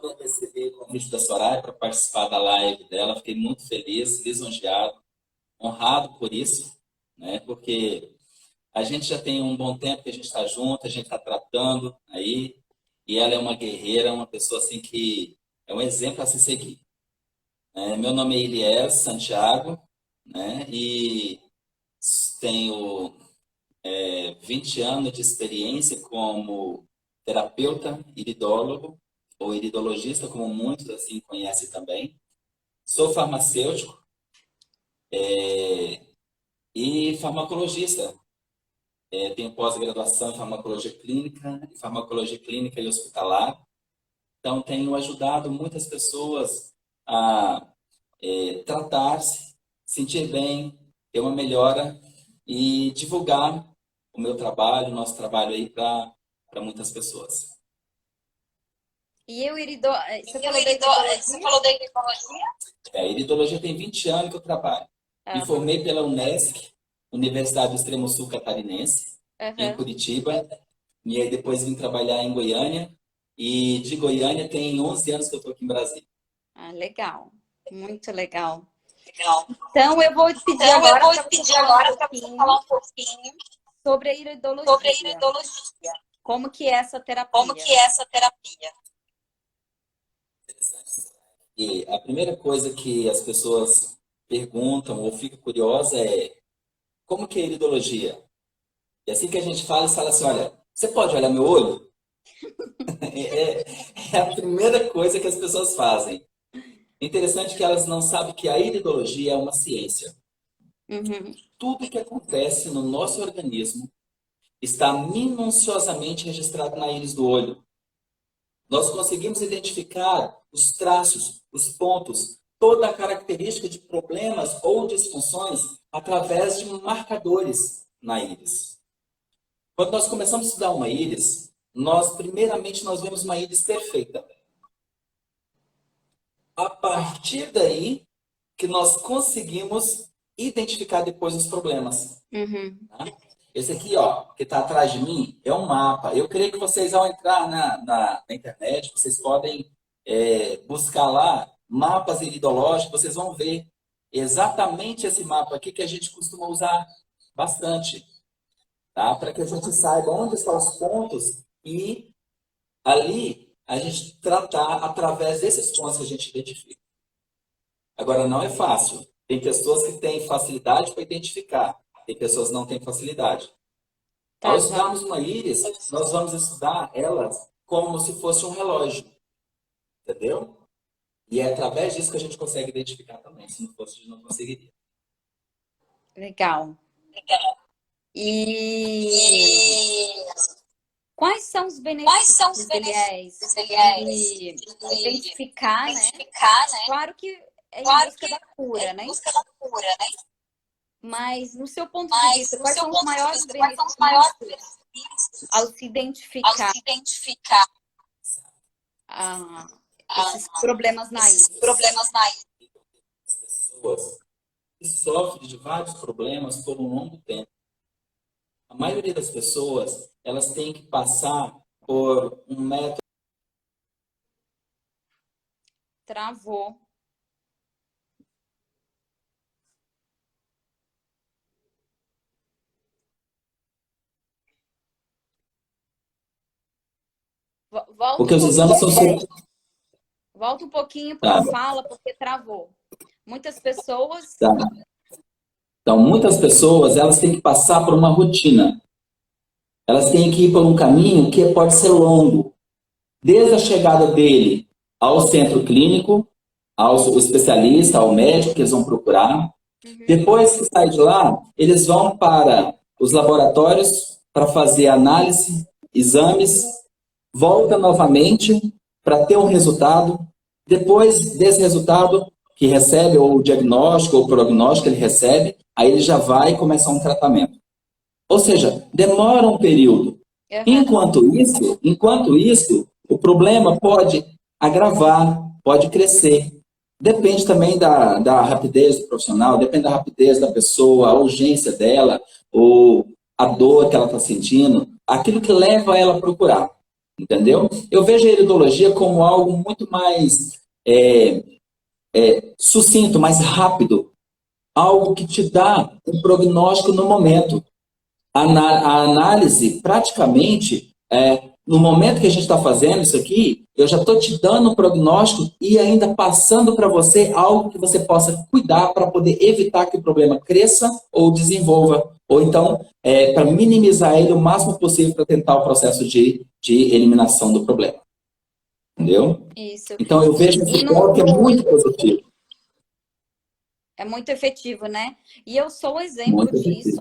quando eu recebi o convite da Soraya para participar da live dela, fiquei muito feliz, lisonjeado, honrado por isso, né? Porque a gente já tem um bom tempo que a gente está junto, a gente está tratando aí, e ela é uma guerreira, uma pessoa assim que é um exemplo a se seguir. Meu nome é Eliel Santiago, né? E tenho 20 anos de experiência como terapeuta iridólogo, ou iridologista, como muitos assim conhecem também. Sou farmacêutico e farmacologista. Tenho pós-graduação em farmacologia clínica e hospitalar. Então, tenho ajudado muitas pessoas a tratar-se, sentir bem, ter uma melhora e divulgar o meu trabalho, o nosso trabalho aí para muitas pessoas. E você falou da iridologia? A iridologia tem 20 anos que eu trabalho. Me formei pela Unesc, Universidade do Extremo Sul Catarinense, em Curitiba. E aí depois vim trabalhar em Goiânia. E de Goiânia tem 11 anos que eu estou aqui em Brasília. Ah, legal. Muito legal. Então, eu vou te pedir agora para você falar um pouquinho sobre a iridologia. Como que é essa terapia? E a primeira coisa que as pessoas perguntam ou ficam curiosas é como que é a iridologia? E assim que a gente fala, eles falam assim, olha, você pode olhar meu olho? É a primeira coisa que as pessoas fazem. Interessante que elas não sabem que a iridologia é uma ciência. Tudo que acontece no nosso organismo está minuciosamente registrado na íris do olho. Nós conseguimos identificar os traços, os pontos, toda a característica de problemas ou disfunções através de marcadores na íris. Quando nós começamos a estudar uma íris, primeiramente nós vemos uma íris perfeita. A partir daí que nós conseguimos identificar depois os problemas. Tá? Esse aqui, ó, que está atrás de mim, é um mapa. Eu creio que vocês, ao entrar na internet, vocês podem buscar lá mapas iridológicos, vocês vão ver exatamente esse mapa aqui que a gente costuma usar bastante. Tá? Para que a gente saiba onde estão os pontos e ali a gente tratar através desses pontos que a gente identifica. Agora, não é fácil. Tem pessoas que têm facilidade para identificar. Tem pessoas que não têm facilidade. Ao estudarmos uma íris, nós vamos estudar ela como se fosse um relógio. Entendeu? E é através disso que a gente consegue identificar também. Se não fosse, a gente não conseguiria. Legal. E quais são os benefícios, de identificar, né? Claro que é em busca da cura, né? Mas, no seu ponto de vista, quais são os maiores benefícios ao se identificar esses problemas na íris? As pessoas que sofrem de vários problemas por um longo tempo. A maioria das pessoas, elas têm que passar por um método. Travou. Porque os exames são sempre... Volta um pouquinho para a fala, porque travou. Muitas pessoas... Então, muitas pessoas, elas têm que passar por uma rotina. Elas têm que ir por um caminho que pode ser longo. Desde a chegada dele ao centro clínico, ao especialista, ao médico que eles vão procurar. Depois que sai de lá, eles vão para os laboratórios para fazer análise, exames, volta novamente para ter um resultado. Depois desse resultado que recebe, ou o diagnóstico, ou o prognóstico que ele recebe, aí ele já vai começar um tratamento. Ou seja, demora um período. Enquanto isso, o problema pode agravar, pode crescer. Depende também da rapidez do profissional, depende da rapidez da pessoa, a urgência dela, ou a dor que ela está sentindo, aquilo que leva ela a procurar. entendeu? Eu vejo a iridologia como algo muito mais sucinto, mais rápido, algo que te dá um prognóstico no momento. A análise, praticamente, no momento que a gente está fazendo isso aqui, eu já estou te dando um prognóstico e ainda passando para você algo que você possa cuidar para poder evitar que o problema cresça ou desenvolva, ou então, para minimizar ele o máximo possível para tentar o processo de eliminação do problema. Entendeu? Isso. Então, eu vejo esse ponto que é muito positivo. É muito efetivo, né? E eu sou um exemplo disso.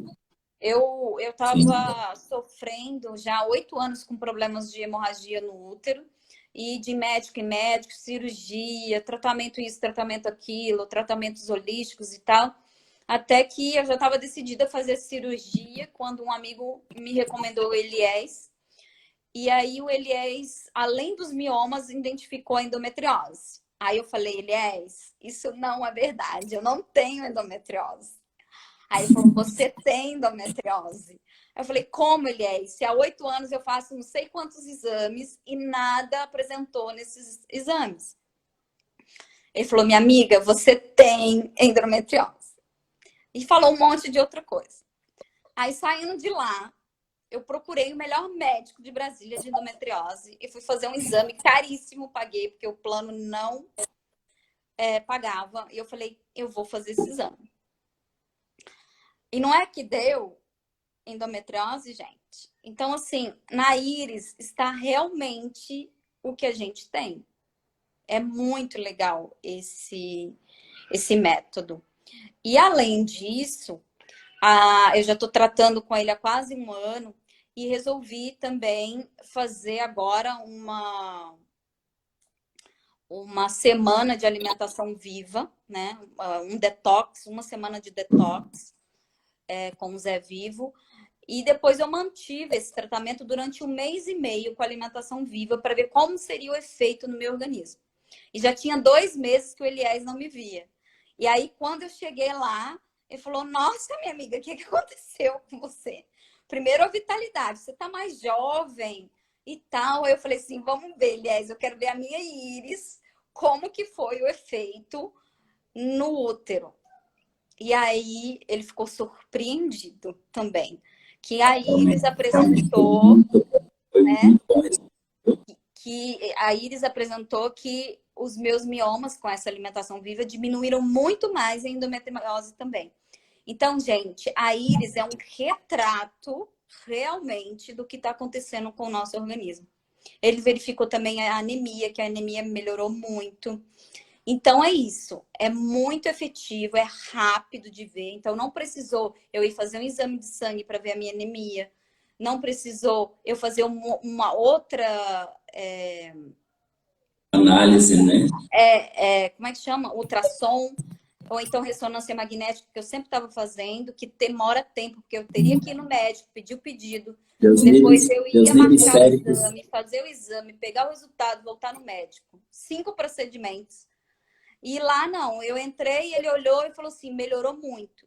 Eu estava sofrendo já 8 anos com problemas de hemorragia no útero, e de médico em médico, cirurgia, tratamento isso, tratamento aquilo, tratamentos holísticos e tal, até que eu já estava decidida a fazer cirurgia quando um amigo me recomendou o Eliés. E aí o Eliés, além dos miomas, identificou a endometriose. Aí eu falei, Eliés, isso não é verdade, eu não tenho endometriose. Aí ele falou, você tem endometriose. Eu falei, como, Eliés? Se há 8 anos eu faço não sei quantos exames e nada apresentou nesses exames. Ele falou, minha amiga, você tem endometriose. E falou um monte de outra coisa. Aí, saindo de lá, eu procurei o melhor médico de Brasília de endometriose e fui fazer um exame caríssimo, paguei, porque o plano não pagava. E eu falei, eu vou fazer esse exame. E não é que deu endometriose, gente? Então, assim, na íris está realmente o que a gente tem. É muito legal esse método. E, além disso, eu já estou tratando com ele há quase 1 ano e resolvi também fazer agora uma semana de alimentação viva, né? Um detox, uma semana de detox com o Zé Vivo. E depois eu mantive esse tratamento durante 1 mês e meio com alimentação viva para ver como seria o efeito no meu organismo. E já tinha 2 meses que o Eliés não me via. E aí, quando eu cheguei lá, ele falou, nossa, minha amiga, o que aconteceu com você? Primeiro, a vitalidade. Você tá mais jovem e tal. Aí eu falei assim, vamos ver, Eliés, eu quero ver a minha íris, como que foi o efeito no útero. E aí, ele ficou surpreendido também. Que a íris apresentou, né? Que a íris apresentou que os meus miomas com essa alimentação viva diminuíram muito mais a endometriose também. Então, gente, a íris é um retrato realmente do que está acontecendo com o nosso organismo. Ele verificou também a anemia, que a anemia melhorou muito. Então, é isso. É muito efetivo, é rápido de ver. Então, não precisou eu ir fazer um exame de sangue para ver a minha anemia. Não precisou eu fazer uma outra... análise, né? Como é que chama? Ultrassom, ou então ressonância magnética, que eu sempre estava fazendo, que demora tempo, porque eu teria que ir no médico, pedir o pedido, depois eu ia marcar o exame, fazer o exame, pegar o resultado, voltar no médico. 5 procedimentos. E lá não, eu entrei, ele olhou e falou assim, melhorou muito,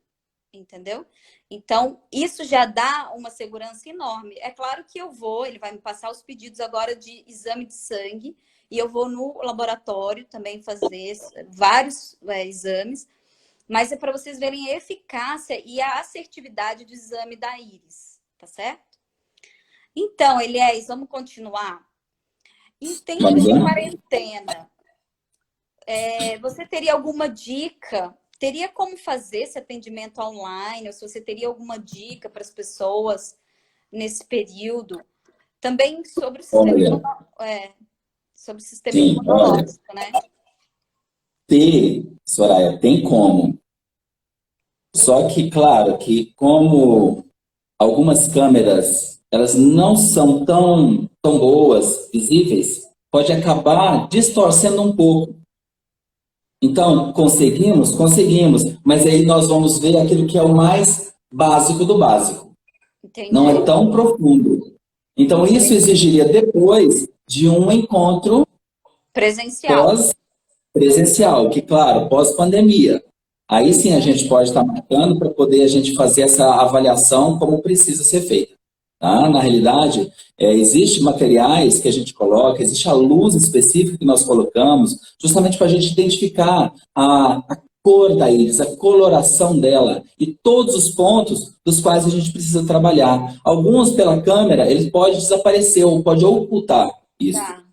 entendeu? Então, isso já dá uma segurança enorme. É claro que ele vai me passar os pedidos agora de exame de sangue, e eu vou no laboratório também fazer vários exames, mas é para vocês verem a eficácia e a assertividade do exame da íris, tá certo? Então, Eliés, vamos continuar? Em tempo de quarentena, você teria alguma dica? Teria como fazer esse atendimento online? Ou se você teria alguma dica para as pessoas nesse período? Também sobre o sistema imunológico, né? Soraya, tem como. Só que, claro, que como algumas câmeras elas não são tão boas, visíveis, pode acabar distorcendo um pouco. Então, conseguimos, mas aí nós vamos ver aquilo que é o mais básico do básico. Entendi. Não é tão profundo. Então, isso exigiria depois de um encontro presencial, que, claro, pós-pandemia. Aí sim a gente pode estar marcando para poder a gente fazer essa avaliação como precisa ser feita. Tá? Na realidade, existem materiais que a gente coloca, existe a luz específica que nós colocamos, justamente para a gente identificar a cor da íris, a coloração dela e todos os pontos dos quais a gente precisa trabalhar. Alguns, pela câmera, eles podem desaparecer ou pode ocultar isso, Tá.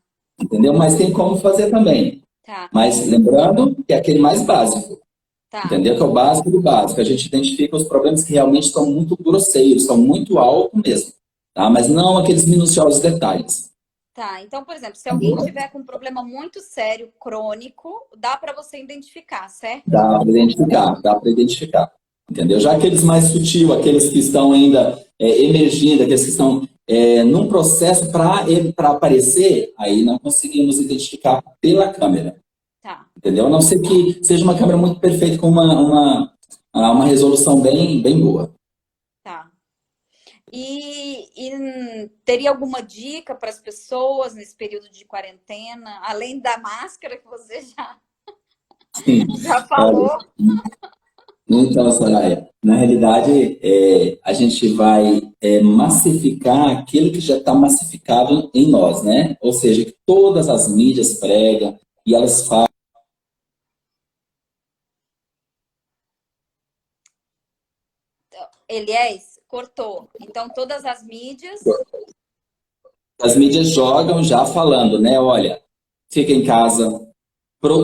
entendeu? Mas tem como fazer também. Tá. Mas lembrando que é aquele mais básico. Tá. Entendeu? Que é o básico do básico. A gente identifica os problemas que realmente estão muito grosseiros, são muito altos mesmo. Tá? Mas não aqueles minuciosos detalhes. Tá, então, por exemplo, se alguém tiver com um problema muito sério, crônico, dá para você identificar, certo? Dá para identificar. Entendeu? Já aqueles mais sutil, aqueles que estão ainda emergindo, aqueles que estão num processo para aparecer, aí não conseguimos identificar pela câmera. Tá. Entendeu? A não ser que seja uma câmera muito perfeita com uma resolução bem boa. Tá. E teria alguma dica para as pessoas nesse período de quarentena, além da máscara que você já falou? Então, Soraya, na realidade, a gente vai massificar aquilo que já está massificado em nós, né? Ou seja, que todas as mídias pregam e elas falam. Eliés, cortou. Então, todas as mídias... As mídias jogam já falando, né? Olha, fica em casa,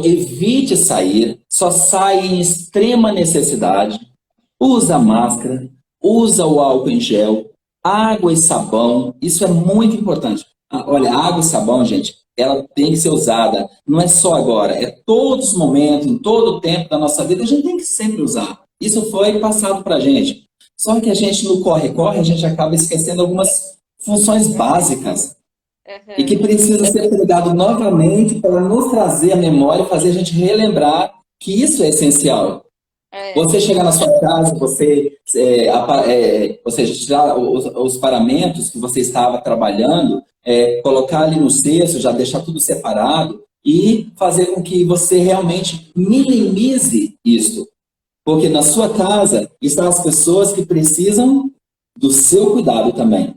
evite sair, só sai em extrema necessidade, usa máscara, usa o álcool em gel, água e sabão, isso é muito importante. Olha, água e sabão, gente, ela tem que ser usada, não é só agora, é todos os momentos, em todo o tempo da nossa vida, a gente tem que sempre usar. Isso foi passado para a gente. Só que a gente no corre-corre, a gente acaba esquecendo algumas funções básicas e que precisa ser pegado novamente para nos trazer a memória e fazer a gente relembrar que isso é essencial. Você chegar na sua casa, você tirar os paramentos que você estava trabalhando, colocar ali no cesto, já deixar tudo separado e fazer com que você realmente minimize isso. Porque na sua casa estão as pessoas que precisam do seu cuidado também.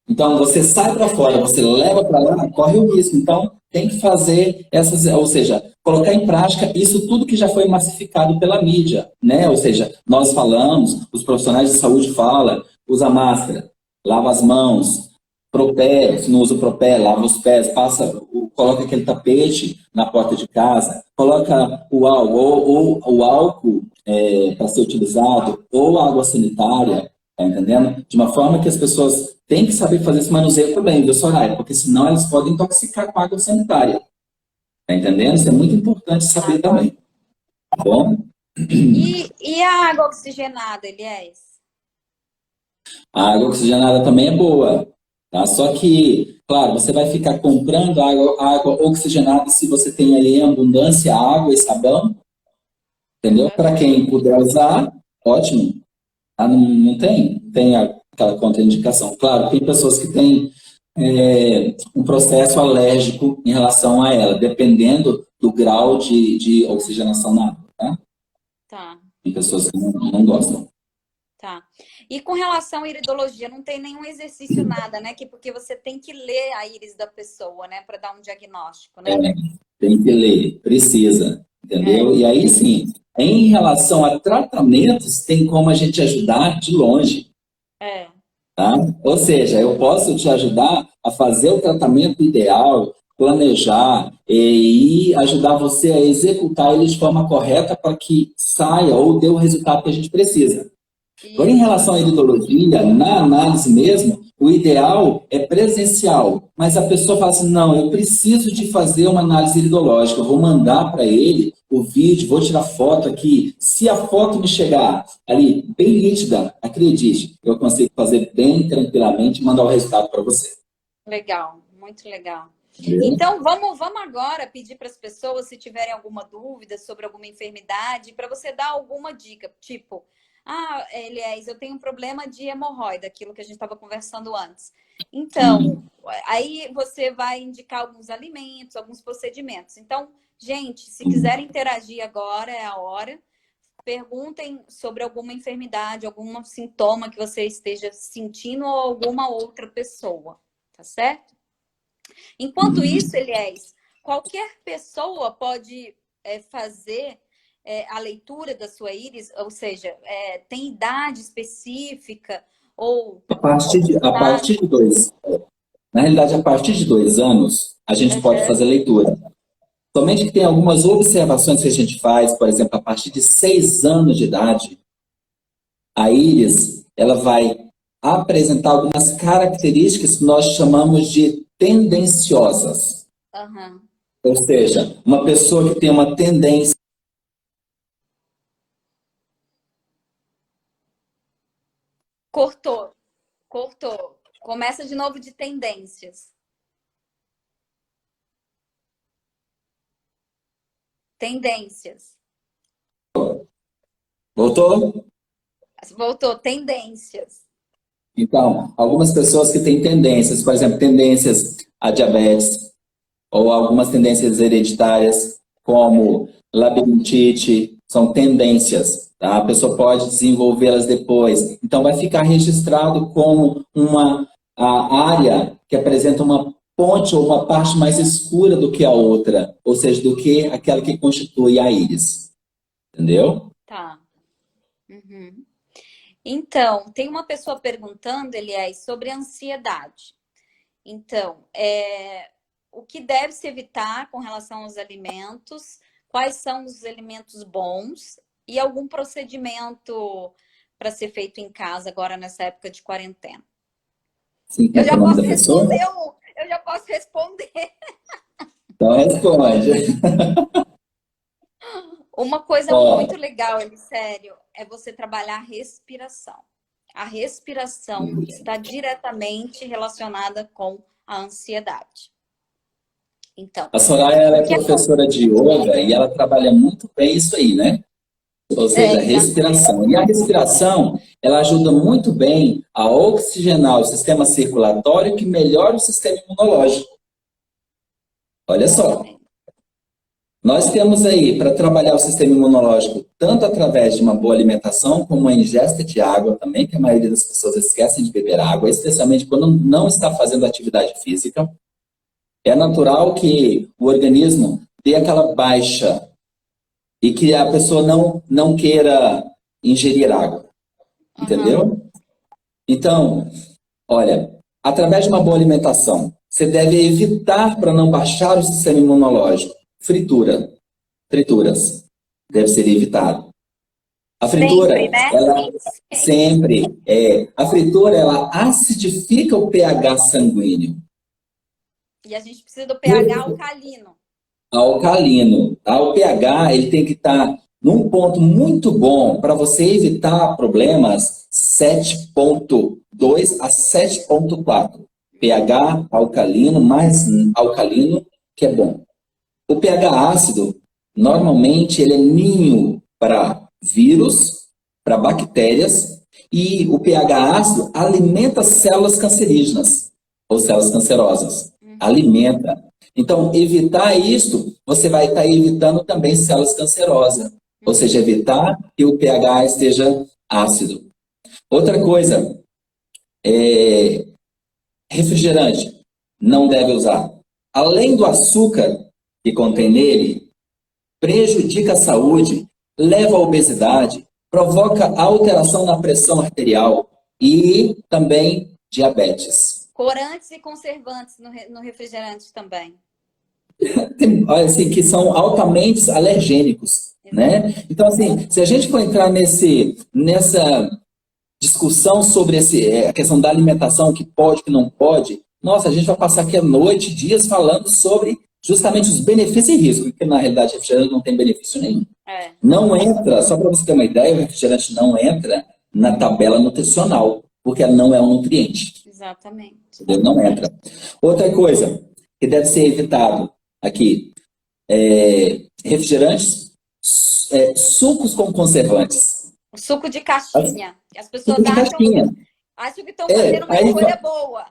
Então, você sai para fora, você leva para lá, corre o risco. Então, tem que fazer essas, ou seja, colocar em prática isso tudo que já foi massificado pela mídia, né? Ou seja, nós falamos, os profissionais de saúde falam, usa máscara, lava as mãos, propé, se não usa o propé, lava os pés, coloca aquele tapete na porta de casa, coloca o álcool, ou o álcool para ser utilizado, ou água sanitária, tá entendendo? De uma forma que as pessoas têm que saber fazer esse manuseio também, viu, Soraya? Porque senão elas podem intoxicar com água sanitária. Tá entendendo? Isso é muito importante saber também. Tá bom? E a água oxigenada, Eliés? A água oxigenada também é boa. Tá? Só que, claro, você vai ficar comprando água oxigenada se você tem aí em abundância água e sabão. Entendeu? Para quem puder usar, ótimo. Não tem aquela contraindicação. Claro, tem pessoas que têm um processo alérgico em relação a ela, dependendo do grau de oxigenação na água, tá? Tá. Tem pessoas que não gostam. Tá. E com relação à iridologia, não tem nenhum exercício, nada, né? Porque você tem que ler a íris da pessoa, né? Para dar um diagnóstico, né? Tem que ler, precisa, entendeu? E aí, sim, em relação a tratamentos, tem como a gente ajudar de longe. Tá? Ou seja, eu posso te ajudar a fazer o tratamento ideal, planejar e ajudar você a executar ele de forma correta para que saia ou dê o resultado que a gente precisa. Agora, em relação à iridologia, na análise mesmo, o ideal é presencial. Mas a pessoa fala assim, não, eu preciso de fazer uma análise iridológica, eu vou mandar para ele o vídeo, vou tirar foto aqui. Se a foto me chegar ali bem nítida, acredite, eu consigo fazer bem tranquilamente e mandar o resultado para você. Legal, muito legal. Então, vamos agora pedir para as pessoas, se tiverem alguma dúvida sobre alguma enfermidade, para você dar alguma dica, tipo... Eliés, eu tenho um problema de hemorroida, aquilo que a gente estava conversando antes. Então, aí você vai indicar alguns alimentos, alguns procedimentos. Então, gente, se quiserem interagir agora, é a hora. perguntem sobre alguma enfermidade, algum sintoma que você esteja sentindo ou alguma outra pessoa, tá certo? Enquanto isso, Eliés, qualquer pessoa pode fazer a leitura da sua íris, ou seja, tem idade específica ou... A partir de 2. Na realidade, a partir de 2 anos, a gente pode fazer leitura. Somente que tem algumas observações que a gente faz, por exemplo, a partir de 6 anos de idade, a íris, ela vai apresentar algumas características que nós chamamos de tendenciosas. Uhum. Ou seja, uma pessoa que tem uma tendência... Cortou. Começa de novo de tendências. Tendências. Voltou? Voltou, tendências. Então, algumas pessoas que têm tendências, por exemplo, tendências a diabetes, ou algumas tendências hereditárias, como labirintite, são tendências, tá? A pessoa pode desenvolvê-las depois. Então, vai ficar registrado como a área que apresenta uma ponte ou uma parte mais escura do que a outra, ou seja, do que aquela que constitui a íris. Entendeu? Tá. Uhum. Então, tem uma pessoa perguntando, Eliés, sobre ansiedade. Então, o que deve se evitar com relação aos alimentos? Quais são os alimentos bons? E algum procedimento para ser feito em casa agora nessa época de quarentena? Sim, eu já posso responder. Eu já posso responder. Então, responde. Uma coisa muito legal, sério, é você trabalhar a respiração. A respiração está diretamente relacionada com a ansiedade. Então, a Soraya ela é professora de yoga e ela trabalha muito bem isso aí, né? Ou seja, a respiração. E a respiração, ela ajuda muito bem a oxigenar o sistema circulatório que melhora o sistema imunológico. Olha só. Nós temos aí, para trabalhar o sistema imunológico, tanto através de uma boa alimentação, como a ingesta de água também, que a maioria das pessoas esquecem de beber água, especialmente quando não está fazendo atividade física. É natural que o organismo dê aquela baixa e que a pessoa não queira ingerir água. Entendeu? Então, olha, através de uma boa alimentação, você deve evitar para não baixar o sistema imunológico. Frituras. Deve ser evitado. A fritura, sempre, né? A fritura, ela acidifica o pH sanguíneo. E a gente precisa do pH alcalino. Alcalino. Tá? O pH, ele tem que estar num ponto muito bom para você evitar problemas 7,2 a 7,4. pH alcalino, mais alcalino, que é bom. O pH ácido, normalmente, ele é ninho para vírus, para bactérias, e o pH ácido alimenta células cancerígenas, ou células cancerosas. Alimenta. Então, evitar isso, você vai estar evitando também células cancerosas. Ou seja, evitar que o pH esteja ácido. Outra coisa, refrigerante, não deve usar. Além do açúcar que contém nele, prejudica a saúde, leva à obesidade, provoca alteração na pressão arterial e também diabetes. Corantes e conservantes no refrigerante também. Assim, que são altamente alergênicos, né? Então, assim, se a gente for entrar nessa discussão sobre a questão da alimentação, que pode, que não pode, nossa, a gente vai passar aqui a noite, dias falando sobre justamente os benefícios e riscos, porque na realidade o refrigerante não tem benefício nenhum. Não entra, só para você ter uma ideia, o refrigerante não entra na tabela nutricional, porque não é um nutriente. Exatamente. Entendeu? Não entra. Outra coisa que deve ser evitado aqui, refrigerantes, sucos com conservantes. O suco de caixinha. As pessoas acham que estão fazendo uma escolha boa.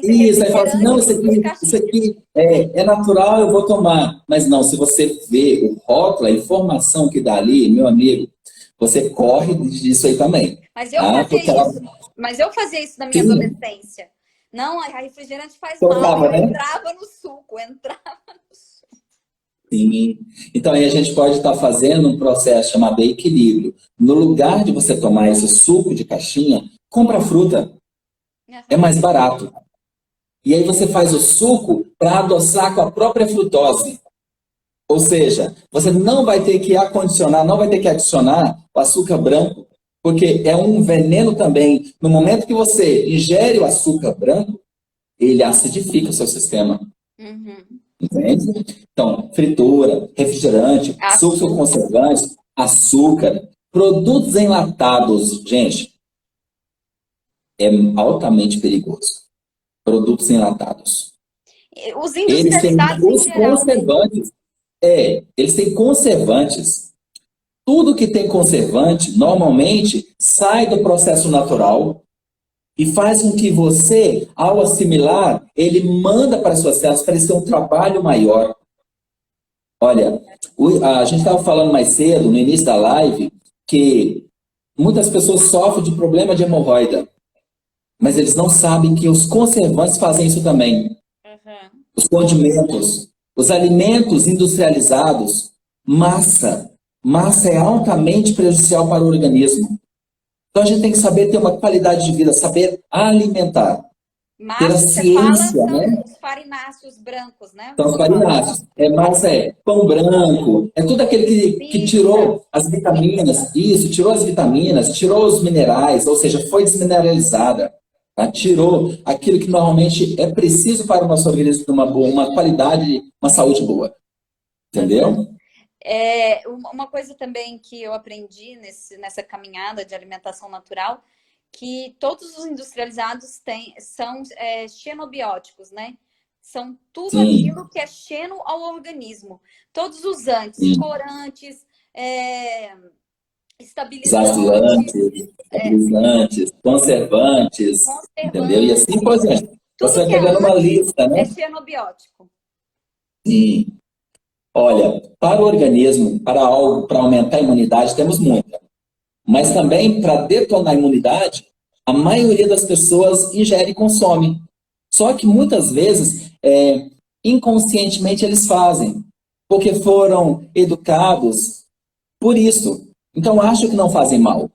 Isso, aí fala assim, não, isso aqui é natural, eu vou tomar. Mas não, se você vê o rótulo, a informação que dá ali, meu amigo, você corre disso aí também. Mas eu fazia isso na minha Sim. adolescência. Não, a refrigerante faz Tocava, mal. né? Entrava no suco. Sim. Então, aí a gente pode estar fazendo um processo chamado equilíbrio. No lugar de você tomar esse suco de caixinha, compra fruta. É mais barato. E aí você faz o suco para adoçar com a própria frutose. Ou seja, você não vai ter que acondicionar, não vai ter que adicionar o açúcar branco, porque é um veneno também. No momento que você ingere o açúcar branco, ele acidifica o seu sistema. Entende? Então, fritura, refrigerante, sucos ou conservantes, açúcar, produtos enlatados, gente, é altamente perigoso. Produtos enlatados. Os industrializados os conservantes. Eles têm conservantes. Tudo que tem conservante, normalmente, sai do processo natural e faz com que você, ao assimilar, ele manda para as suas células para eles terem um trabalho maior. Olha, a gente estava falando mais cedo, no início da live, que muitas pessoas sofrem de problema de hemorroida, mas eles não sabem que os conservantes fazem isso também. Os condimentos, os alimentos industrializados, massa. Massa é altamente prejudicial para o organismo. Então a gente tem que saber ter uma qualidade de vida, saber alimentar. Ter a ciência, né? Os farináceos brancos, né? São os farináceos. Massa pão branco, é tudo aquele que tirou as vitaminas, tirou as vitaminas, tirou os minerais, ou seja, foi desmineralizada. Tá? Tirou aquilo que normalmente é preciso para o nosso organismo ter uma qualidade, uma saúde boa. Entendeu? Uma coisa também que eu aprendi nessa caminhada de alimentação natural, que todos os industrializados são xenobióticos, né? São tudo aquilo que é xeno ao organismo. Todos os corantes, estabilizantes, conservantes, entendeu? E assim por diante. Você vai pegando uma lista, né? É xenobiótico. Sim. Olha, para o organismo, para aumentar a imunidade, temos muita. Mas também, para detonar a imunidade, a maioria das pessoas ingere e consome. Só que muitas vezes, inconscientemente, eles fazem, porque foram educados por isso. Então, acham que não fazem mal.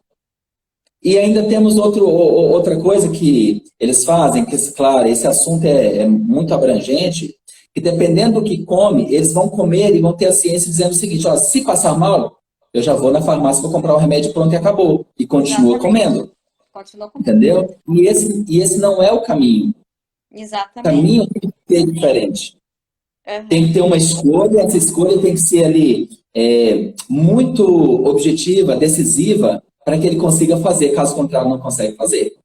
E ainda temos outra coisa que eles fazem, que, claro, esse assunto é muito abrangente, que dependendo do que come, eles vão comer e vão ter a ciência dizendo o seguinte, ó, se passar mal, eu já vou na farmácia, vou comprar o remédio, pronto e acabou. E continua comendo. Entendeu? E esse não é o caminho. Exatamente. O caminho tem que ser diferente. Tem que ter uma escolha, essa escolha tem que ser ali muito objetiva, decisiva, para que ele consiga fazer, caso contrário, não consegue fazer.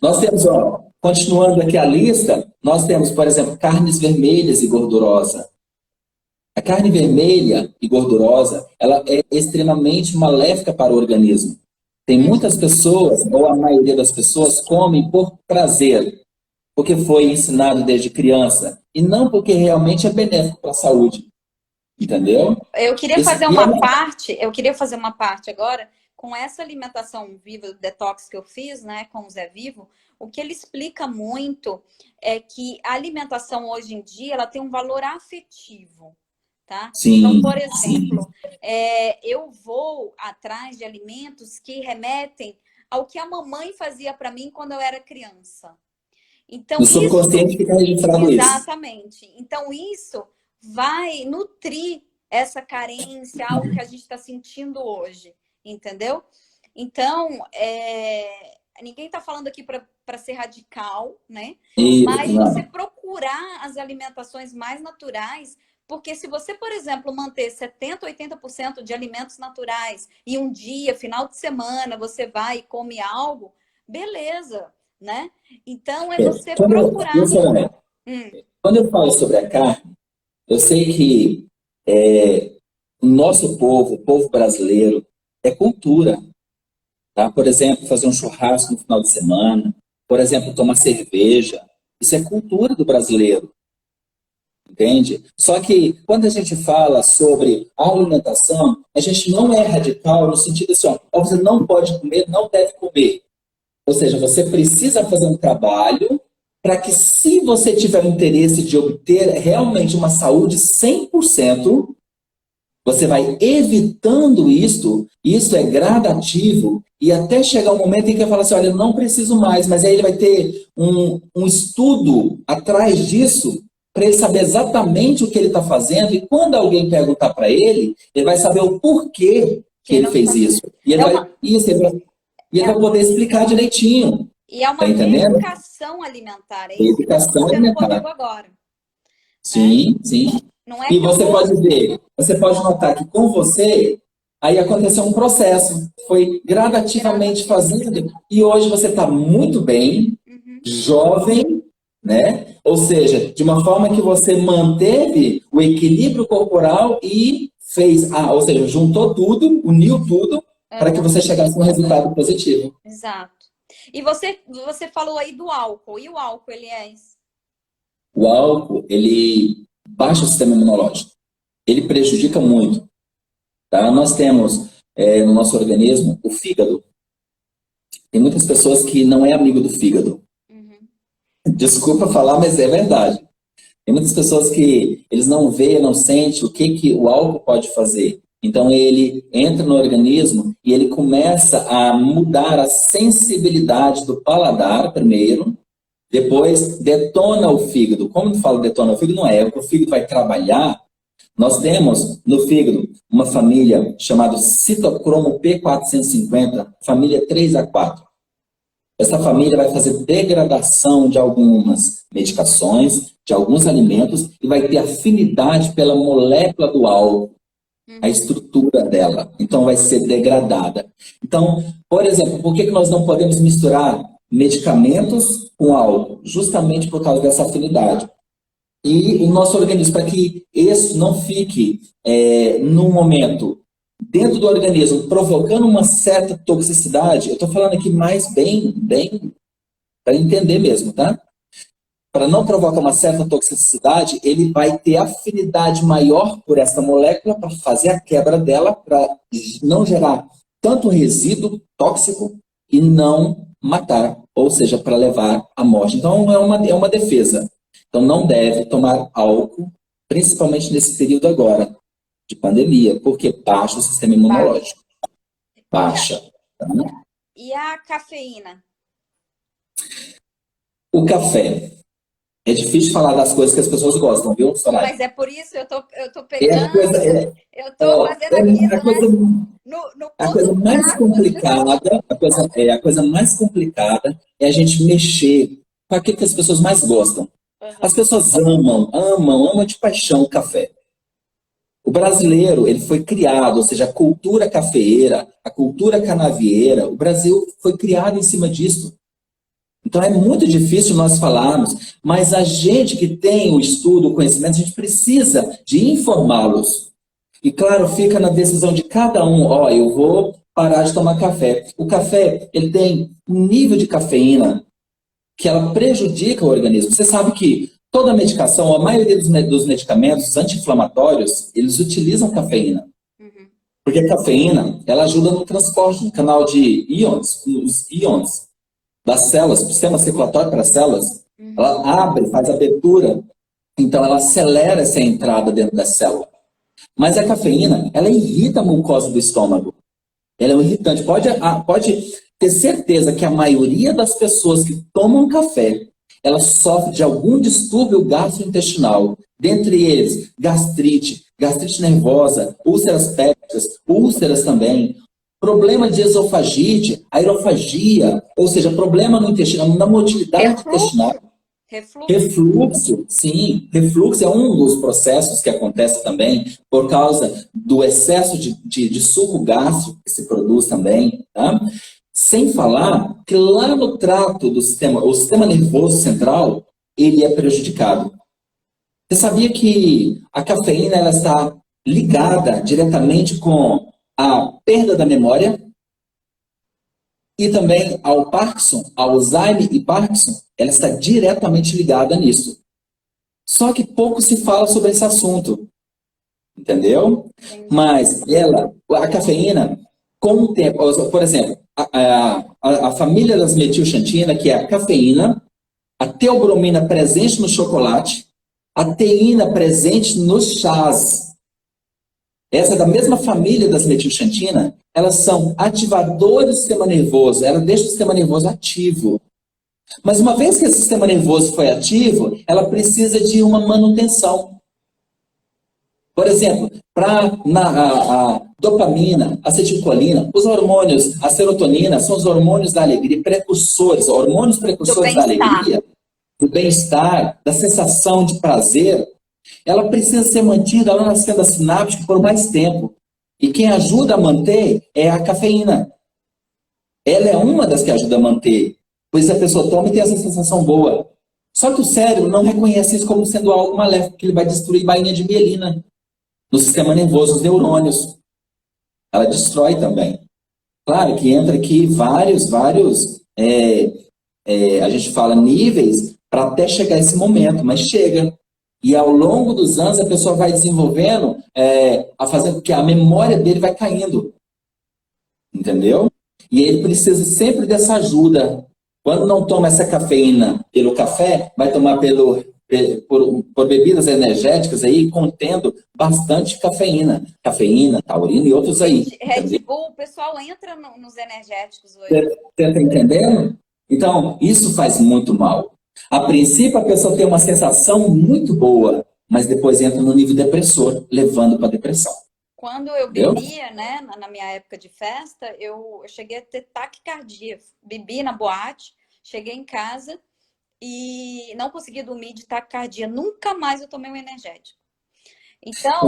Nós temos, continuando aqui a lista, nós temos, por exemplo, carnes vermelhas e gordurosa. A carne vermelha e gordurosa, ela é extremamente maléfica para o organismo. Tem muitas pessoas, ou a maioria das pessoas, comem por prazer, porque foi ensinado desde criança, e não porque realmente é benéfico para a saúde. Entendeu? Eu queria fazer uma parte agora, com essa alimentação viva, detox que eu fiz, né, com o Zé Vivo, o que ele explica muito é que a alimentação hoje em dia, ela tem um valor afetivo, tá? Sim, então, por exemplo, eu vou atrás de alimentos que remetem ao que a mamãe fazia para mim quando eu era criança. Então, no subconsciente fica registrado isso. Exatamente. Então, isso vai nutrir essa carência, algo que a gente está sentindo hoje. Entendeu? Então, ninguém está falando aqui para ser radical, né? Mas você procurar as alimentações mais naturais, porque se você, por exemplo, manter 70%, 80% de alimentos naturais e um dia, final de semana, você vai e come algo, beleza, né? Então, você procurar... Quando eu falo sobre a carne, eu sei que o nosso povo, o povo brasileiro, é cultura. Tá? Por exemplo, fazer um churrasco no final de semana. Por exemplo, tomar cerveja. Isso é cultura do brasileiro. Entende? Só que quando a gente fala sobre alimentação, a gente não é radical no sentido assim, ó, você não pode comer, não deve comer. Ou seja, você precisa fazer um trabalho para que, se você tiver o interesse de obter realmente uma saúde 100%, você vai evitando isso é gradativo, e até chegar um momento em que eu falo assim, olha, eu não preciso mais, mas aí ele vai ter um estudo atrás disso, para ele saber exatamente o que ele está fazendo, e quando alguém perguntar para ele, ele vai saber o porquê que ele fez isso. E ele vai poder explicar direitinho. E é uma tá entendendo? educação alimentar, é isso Educação que você alimentar. comigo agora. Sim, sim. Não é E você pode ver, você pode notar que com você, aí aconteceu um processo, foi gradativamente fazendo, e hoje você está muito bem, jovem, né? Ou seja, de uma forma que você manteve o equilíbrio corporal e fez, ou seja, juntou tudo, uniu tudo, para que você chegasse a um resultado positivo. Exato. E você falou aí do álcool, e o álcool, ele é isso? O álcool, ele baixa o sistema imunológico. Ele prejudica muito. Tá? Nós temos no nosso organismo o fígado. Tem muitas pessoas que não é amigo do fígado. Desculpa falar, mas é verdade. Tem muitas pessoas que eles não veem, não sentem o que o álcool pode fazer. Então ele entra no organismo e ele começa a mudar a sensibilidade do paladar primeiro, depois detona o fígado. Como eu falo detona o fígado? Não é que o fígado vai trabalhar. Nós temos no fígado uma família chamada citocromo P450, família 3A4. Essa família vai fazer degradação de algumas medicações, de alguns alimentos, e vai ter afinidade pela molécula do álcool, a estrutura dela. Então vai ser degradada. Então, por exemplo, por que nós não podemos misturar medicamentos com álcool? Justamente por causa dessa afinidade. E o nosso organismo, para que isso não fique num momento dentro do organismo provocando uma certa toxicidade, eu estou falando aqui mais bem para entender mesmo, tá? Para não provocar uma certa toxicidade, ele vai ter afinidade maior por essa molécula para fazer a quebra dela, para não gerar tanto resíduo tóxico e não matar, ou seja, para levar à morte. Então é uma defesa. Então não deve tomar álcool, principalmente nesse período agora de pandemia, porque baixa o sistema imunológico. Baixa. Tá? E a cafeína? O café. É difícil falar das coisas que as pessoas gostam, viu, Soraya? Mas é por isso eu tô pegando, eu tô fazendo a coisa mais complicada, a coisa mais complicada é a gente mexer com aquilo que as pessoas mais gostam. As pessoas amam de paixão o café. O brasileiro, ele foi criado, ou seja, a cultura cafeeira, a cultura canavieira, o Brasil foi criado em cima disso. Então é muito difícil nós falarmos, mas a gente que tem o estudo, o conhecimento, a gente precisa de informá-los. E claro, fica na decisão de cada um, eu vou parar de tomar café. O café, ele tem um nível de cafeína que ela prejudica o organismo. Você sabe que toda medicação, a maioria dos medicamentos anti-inflamatórios, eles utilizam cafeína. Porque a cafeína, ela ajuda no transporte, no canal de íons, os íons das células, o sistema circulatório para as células, ela abre, faz abertura, então ela acelera essa entrada dentro da célula. Mas a cafeína, ela irrita a mucosa do estômago. Ela é um irritante. Pode ter certeza que a maioria das pessoas que tomam café, ela sofre de algum distúrbio gastrointestinal. Dentre eles, gastrite nervosa, úlceras pépticas, úlceras também, problema de esofagite, aerofagia, ou seja, problema no intestino, na motilidade intestinal. Refluxo, sim. Refluxo é um dos processos que acontece também por causa do excesso de suco gástrico que se produz também, tá? Sem falar que lá no trato do sistema, o sistema nervoso central, ele é prejudicado. Você sabia que a cafeína ela está ligada diretamente com a perda da memória e também ao Parkinson, Alzheimer e Parkinson, ela está diretamente ligada nisso. Só que pouco se fala sobre esse assunto. Entendeu? Mas a cafeína, com o tempo, por exemplo, a família das metilxantina, que é a cafeína, a teobromina presente no chocolate, a teína presente nos chás. Essa é da mesma família das metilxantina, elas são ativadores do sistema nervoso, ela deixa o sistema nervoso ativo. Mas uma vez que esse sistema nervoso foi ativo, ela precisa de uma manutenção. Por exemplo, para a dopamina, acetilcolina, os hormônios, a serotonina, são os hormônios da alegria, precursores, hormônios precursores da alegria, do bem-estar, da sensação de prazer. Ela precisa ser mantida lá na fenda sináptica por mais tempo. E quem ajuda a manter é a cafeína. Ela é uma das que ajuda a manter. Pois a pessoa toma e tem essa sensação boa. Só que o cérebro não reconhece isso como sendo algo maléfico, que ele vai destruir bainha de mielina no sistema nervoso, os neurônios. Ela destrói também. Claro que entra aqui vários, a gente fala níveis, para até chegar a esse momento, mas chega. E ao longo dos anos a pessoa vai desenvolvendo, a fazer com que a memória dele vai caindo. Entendeu? E ele precisa sempre dessa ajuda. Quando não toma essa cafeína pelo café, vai tomar por bebidas energéticas aí, contendo bastante cafeína. Cafeína, taurina e outros aí. Red Bull, o pessoal entra nos energéticos hoje. Você está entendendo? Então, isso faz muito mal. A princípio, a pessoa tem uma sensação muito boa, mas depois entra no nível depressor, levando para depressão. Quando eu bebia, né, na minha época de festa, eu cheguei a ter taquicardia. Bebi na boate, cheguei em casa e não consegui dormir de taquicardia. Nunca mais eu tomei um energético. Então,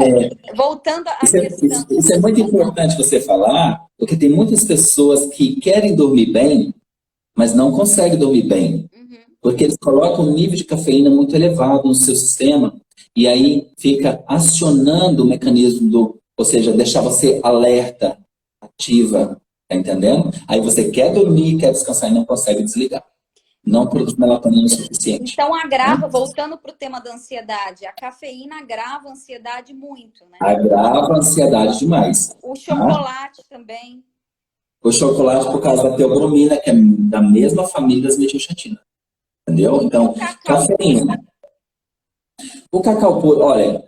voltando à questão... Isso é muito importante você falar, porque tem muitas pessoas que querem dormir bem, mas não conseguem dormir bem. Porque eles colocam um nível de cafeína muito elevado no seu sistema e aí fica acionando o mecanismo ou seja, deixar você alerta, ativa, tá entendendo? Aí você quer dormir, quer descansar e não consegue desligar. Não produz melatonina o suficiente. Então agrava, voltando para o tema da ansiedade, a cafeína agrava a ansiedade muito, né? Agrava a ansiedade demais. O chocolate também. O chocolate por causa da teobromina, que é da mesma família das metilxantina. Entendeu? Então, cafeína. O cacau puro, olha,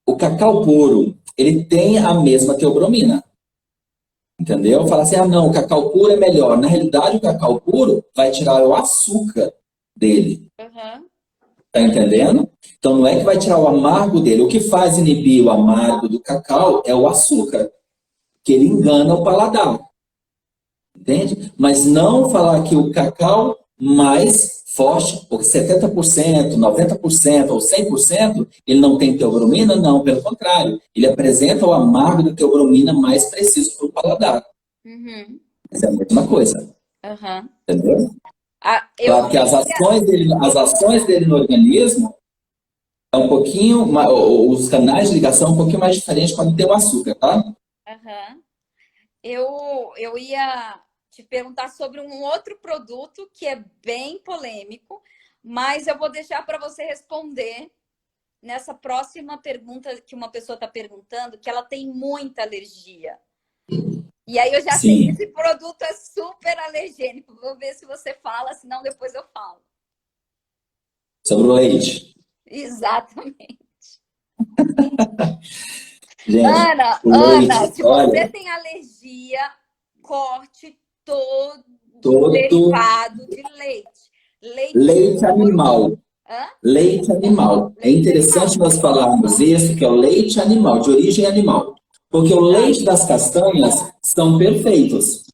o cacau puro, ele tem a mesma teobromina. Entendeu? Fala assim, não, o cacau puro é melhor. Na realidade, o cacau puro vai tirar o açúcar dele. Tá entendendo? Então, não é que vai tirar o amargo dele. O que faz inibir o amargo do cacau é o açúcar, que ele engana o paladar. Entende? Mas não falar que o cacau mais forte, porque 70%, 90% ou 100%, ele não tem teobromina? Não, pelo contrário. Ele apresenta o amargo da teobromina mais preciso para o paladar. Mas é a mesma coisa. Entendeu? Claro que as ações dele no organismo é um pouquinho, os canais de ligação são um pouquinho mais diferentes quando tem o açúcar, tá? Eu ia te perguntar sobre um outro produto que é bem polêmico, mas eu vou deixar para você responder nessa próxima pergunta que uma pessoa está perguntando, que ela tem muita alergia. E aí eu já sei que esse produto é super alergênico. Vou ver se você fala, senão depois eu falo. Sobre o leite. Exatamente. Gente, Ana, se você tem alergia, corte todo derivado de leite. Leite animal. Leite animal. É interessante nós falarmos isso, que é o leite animal, de origem animal. Porque o leite das castanhas são perfeitos.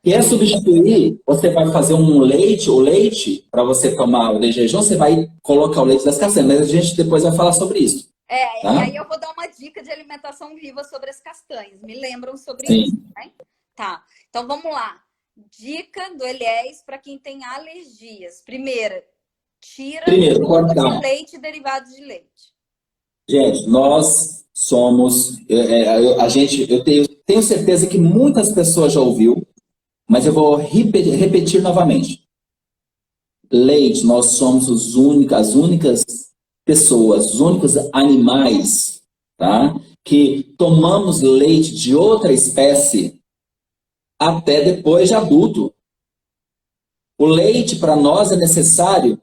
Quer substituir, você vai fazer o leite, para você tomar o de jejum, você vai colocar o leite das castanhas. Mas a gente depois vai falar sobre isso. Tá? E aí eu vou dar uma dica de alimentação viva sobre as castanhas. Me lembram sobre isso, né? Tá, então vamos lá. Dica do Eliés para quem tem alergias. Primeira, tira tudo de leite e derivados de leite. Gente, nós somos... eu tenho certeza que muitas pessoas já ouviu, mas eu vou repetir novamente. Leite, nós somos as únicas pessoas, os únicos animais, tá, que tomamos leite de outra espécie até depois de adulto. O leite, para nós, é necessário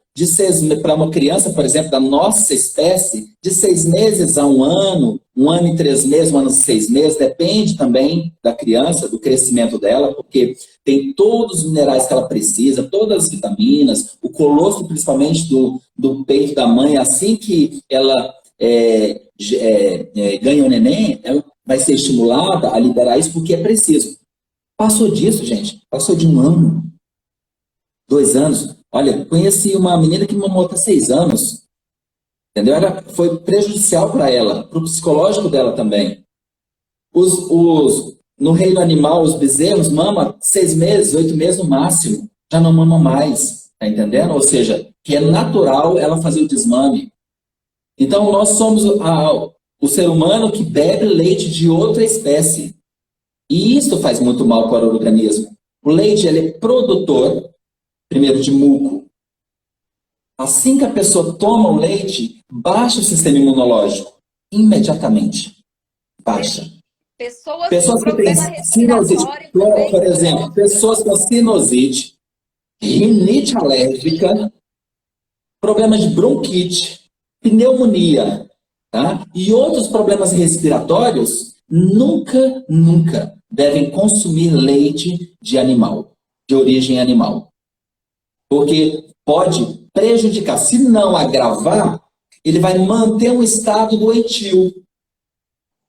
para uma criança, por exemplo, da nossa espécie, de 6 meses a 1 ano e 3 meses, 1 ano e 6 meses, depende também da criança, do crescimento dela, porque tem todos os minerais que ela precisa, todas as vitaminas, o colostro, principalmente do peito da mãe, assim que ela ganha o neném, ela vai ser estimulada a liberar isso, porque é preciso. Passou disso, gente, passou de 1 ano, 2 anos. Olha, conheci uma menina que mamou até 6 anos. Entendeu? Foi prejudicial para ela, para o psicológico dela também. No reino animal, os bezerros mamam 6 meses, 8 meses no máximo. Já não mamam mais. Tá entendendo? Ou seja, que é natural ela fazer o desmame. Então, nós somos o ser humano que bebe leite de outra espécie. E isso faz muito mal para o organismo. O leite, ele é produtor, primeiro, de muco. Assim que a pessoa toma o leite, baixa o sistema imunológico. Imediatamente. Baixa. Pessoas que têm sinusite, por exemplo, pessoas com sinusite, rinite alérgica, problemas de bronquite, pneumonia, tá? E outros problemas respiratórios, nunca devem consumir leite de animal, de origem animal. Porque pode prejudicar. Se não agravar, ele vai manter um estado doentio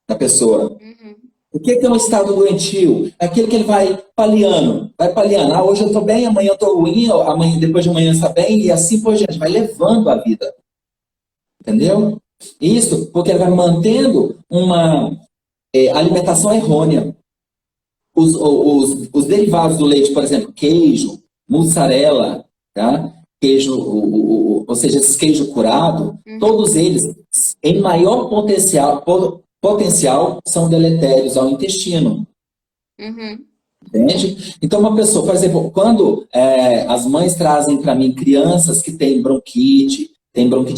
da pessoa. Uhum. O que é um estado doentio? Aquilo que ele vai paliando. Ah, hoje eu estou bem, amanhã eu estou ruim, depois de amanhã está bem, e assim por diante. Vai levando a vida. Entendeu? Isso porque ele vai mantendo uma alimentação errônea. Os derivados do leite, por exemplo, queijo, mussarela, tá? Queijo, ou seja, esse queijo curado, todos eles, em maior potencial, são deletérios ao intestino. Uhum. Entende? Então, uma pessoa, por exemplo, quando as mães trazem para mim crianças que têm bronquite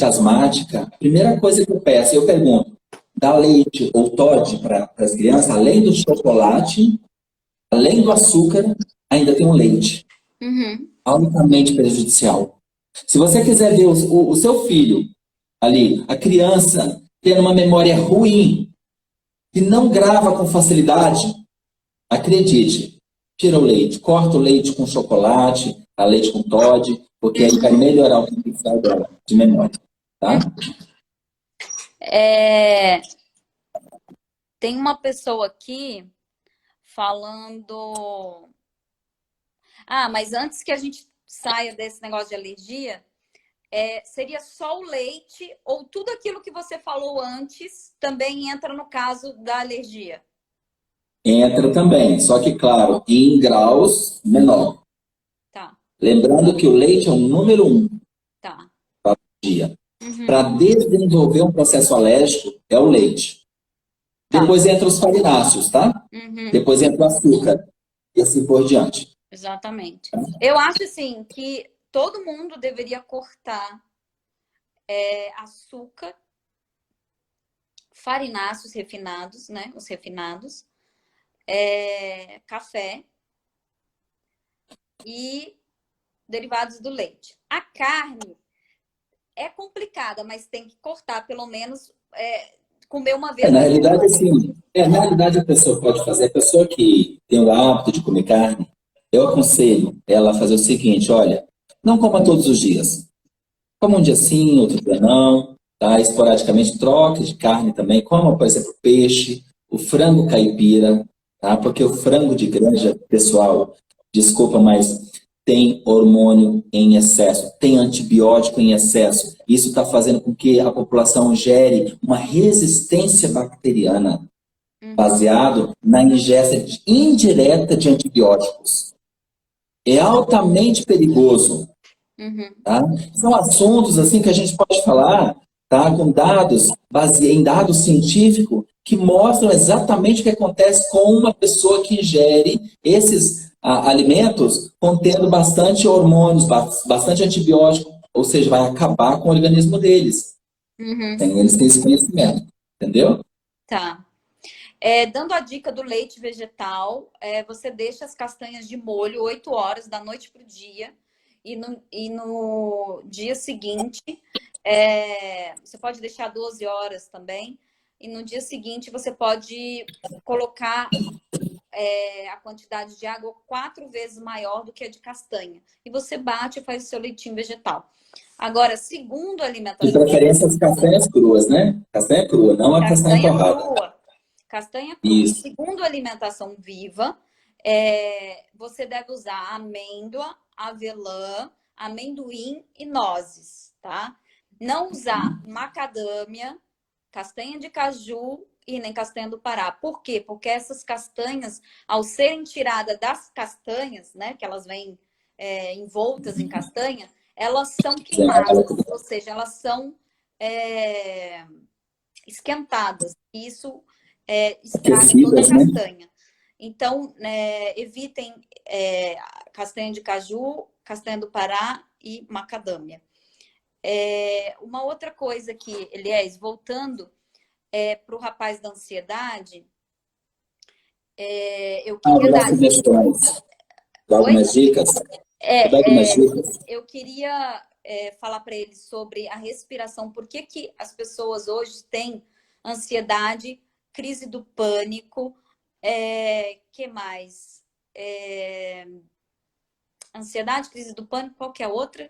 asmática, a primeira coisa que eu peço, eu pergunto, dá leite ou Toddy para as crianças, além do chocolate, além do açúcar, ainda tem um leite. Uhum. Altamente prejudicial. Se você quiser ver o seu filho ali, a criança, tendo uma memória ruim, que não grava com facilidade, acredite, tira o leite, corta o leite com chocolate, a leite com Toddy, porque aí vai melhorar o potencial dela de memória, tá? Tem uma pessoa aqui falando... mas antes que a gente saia desse negócio de alergia, seria só o leite ou tudo aquilo que você falou antes também entra no caso da alergia? Entra também, só que, claro, em graus menor. Tá. Lembrando que o leite é o número 1 tá. para a alergia. Uhum. Para desenvolver um processo alérgico, é o leite. Tá. Depois entra os farináceos, tá? Uhum. Depois entra o açúcar. E assim por diante. Exatamente. Eu acho, assim, que todo mundo deveria cortar açúcar, farináceos refinados, né? Os refinados, café e derivados do leite. A carne é complicada, mas tem que cortar, pelo menos comer uma vez. Na realidade, assim, na realidade a pessoa pode fazer, a pessoa que tem o hábito de comer carne, eu aconselho ela a fazer o seguinte, olha, não coma todos os dias. Coma um dia sim, outro dia não, tá? Esporadicamente troque de carne também, coma, por exemplo, peixe, o frango caipira, tá? Porque o frango de granja, pessoal, desculpa, mas tem hormônio em excesso, tem antibiótico em excesso. Isso está fazendo com que a população gere uma resistência bacteriana baseado na ingesta indireta de antibióticos. É altamente perigoso. Tá? São assuntos assim que a gente pode falar, tá? Com dados, em dados científicos que mostram exatamente o que acontece com uma pessoa que ingere esses alimentos contendo bastante hormônios, bastante antibiótico, ou seja, vai acabar com o organismo deles. Sem eles terem esse conhecimento, entendeu? Tá. Dando a dica do leite vegetal, você deixa as castanhas de molho 8 horas da noite para o dia. E no dia seguinte, você pode deixar 12 horas também. E no dia seguinte, você pode colocar a quantidade de água 4 vezes maior do que a de castanha. E você bate e faz o seu leitinho vegetal. Agora, segundo a alimentação... De preferência as castanhas cruas, né? Castanha crua, não a castanha torrada. Crua. Castanha crua. Isso. Segundo a alimentação viva, você deve usar amêndoa, avelã, amendoim e nozes, tá? Não usar macadâmia, castanha de caju e nem castanha do Pará. Por quê? Porque essas castanhas, ao serem tiradas das castanhas, né, que elas vêm envoltas em castanha, elas são queimadas, ou seja, elas são esquentadas. Isso estraga toda a castanha. Então, evitem castanha de caju, castanha do Pará e macadâmia. Uma outra coisa que, Eliés, voltando para o rapaz da ansiedade, eu queria dar algumas dicas. Eu queria falar para ele sobre a respiração. Por que as pessoas hoje têm ansiedade, crise do pânico, que mais? Ansiedade, crise do pânico, qual que é a outra?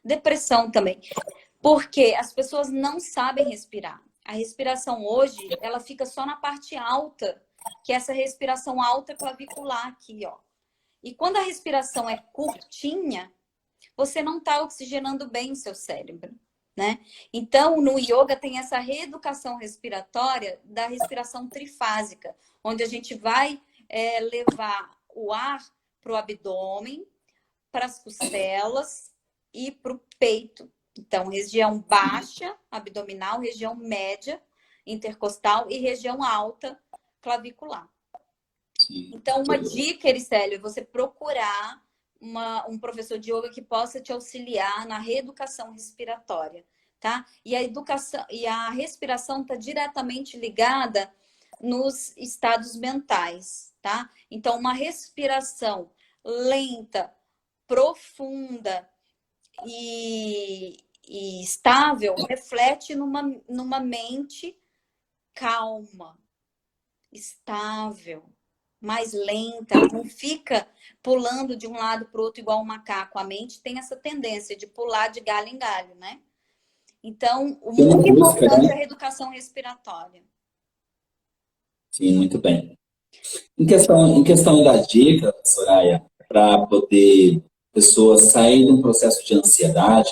Depressão também. Porque as pessoas não sabem respirar. A respiração hoje, ela fica só na parte alta, que é essa respiração alta clavicular aqui, ó. E quando a respiração é curtinha, você não está oxigenando bem o seu cérebro, né? Então, no yoga tem essa reeducação respiratória da respiração trifásica, onde a gente vai levar o ar para o abdômen, para as costelas e para o peito. Então, região baixa, abdominal, região média, intercostal e região alta, clavicular. Então, uma dica, Ericélio, é você procurar um professor de yoga que possa te auxiliar na reeducação respiratória, tá? E a respiração está diretamente ligada nos estados mentais, tá? Então, uma respiração lenta, profunda e estável reflete numa mente calma, estável, mais lenta, não fica pulando de um lado para o outro igual um macaco. A mente tem essa tendência de pular de galho em galho, né? Então, o muito importante é a reeducação respiratória. Sim, muito bem. Em questão da dica, Soraya, para poder pessoa sair de um processo de ansiedade,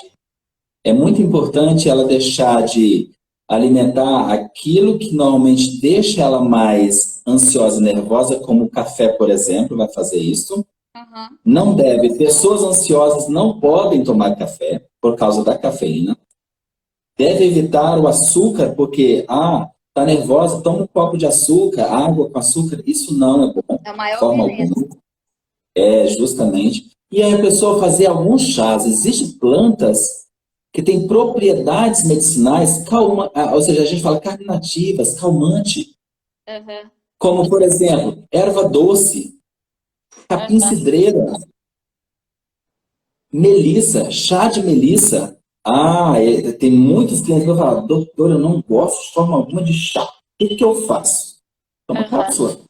é muito importante ela deixar de alimentar aquilo que normalmente deixa ela mais ansiosa e nervosa, como o café, por exemplo, vai fazer isso. Não deve. Pessoas ansiosas não podem tomar café por causa da cafeína. Deve evitar o açúcar, porque, tá nervosa, toma um copo de açúcar, água com açúcar. Isso não é bom. É o maior veneno. Justamente. E aí a pessoa fazer alguns chás. Existem plantas que têm propriedades medicinais, ou seja, a gente fala carnativas, calmante. Como, por exemplo, erva doce, capim-cidreira, melissa, chá de melissa. Tem muitos clientes que vão falar, doutor, eu não gosto de forma alguma de chá. O que eu faço? Toma cápsula.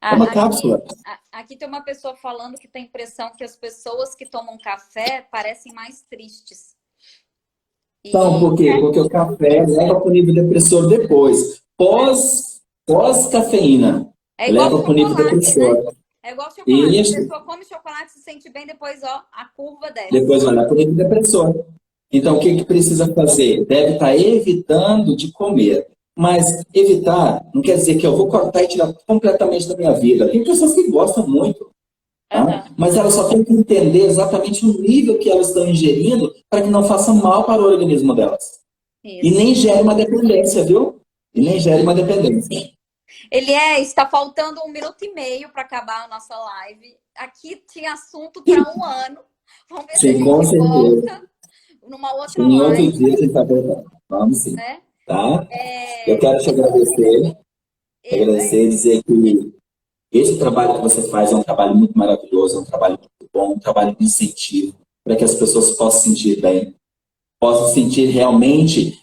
Toma cápsula. Aqui tem uma pessoa falando que tem a impressão que as pessoas que tomam café parecem mais tristes. Então, por quê? Porque o café leva para o nível depressor depois. Pós-cafeína. Leva para o nível depressor. Né? É igual chocolate. A pessoa come chocolate, se sente bem, depois, a curva desce. Depois vai lá para o nível depressor. Então, o que precisa fazer? Deve estar evitando de comer. Mas evitar não quer dizer que eu vou cortar e tirar completamente da minha vida. Tem pessoas que gostam muito. Tá? Mas elas só têm que entender exatamente o nível que elas estão ingerindo para que não faça mal para o organismo delas. Isso. E nem gere uma dependência, viu? E nem gere uma dependência. Está faltando 1 minuto e meio para acabar a nossa live. Aqui tinha assunto para 1 ano. Vamos ver se a gente volta. numa outra Em outro live. dia a gente vai voltar. Vamos sim. Né? Tá? Eu quero te agradecer. Agradecer e dizer que esse trabalho que você faz é um trabalho muito maravilhoso, é um trabalho muito bom, um trabalho de incentivo para que as pessoas possam se sentir bem, possam sentir realmente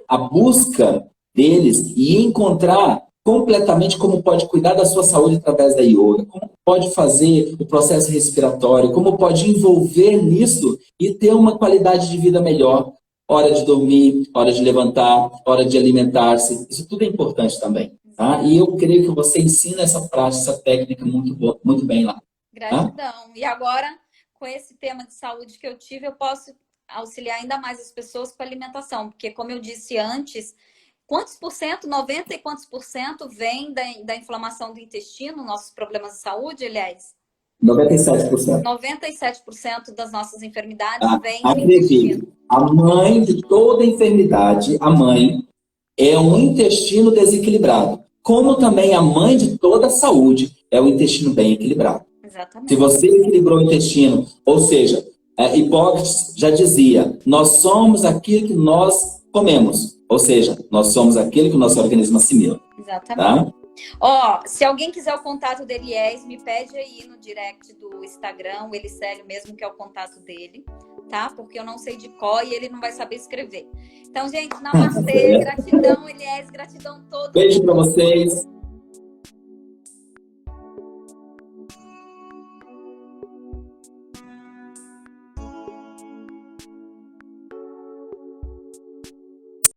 a busca deles e encontrar completamente como pode cuidar da sua saúde através da yoga, como pode fazer o processo respiratório, como pode envolver nisso e ter uma qualidade de vida melhor. Hora de dormir, hora de levantar, hora de alimentar-se, isso tudo é importante também. Tá? E eu creio que você ensina essa prática, essa técnica muito bem lá. Gratidão. Tá? E agora, com esse tema de saúde que eu tive, eu posso auxiliar ainda mais as pessoas com a alimentação, porque como eu disse antes, quantos por cento, 90 e quantos por cento vem da inflamação do intestino, nossos problemas de saúde, aliás? 97%. 97% das nossas enfermidades vêm do acredite, intestino. A mãe de toda enfermidade, a mãe, é um intestino desequilibrado. Como também a mãe de toda saúde é o intestino bem equilibrado. Exatamente. Se você equilibrou o intestino, ou seja, Hipócrates já dizia, nós somos aquilo que nós comemos. Ou seja, nós somos aquilo que o nosso organismo assimila. Exatamente. Tá? Ó, se alguém quiser o contato do Eliés, me pede aí no direct do Instagram, o Elicélio mesmo, que é o contato dele, tá? Porque eu não sei de cor e ele não vai saber escrever. Então, gente, namastê, gratidão, Eliés, gratidão a todos. Beijo para vocês.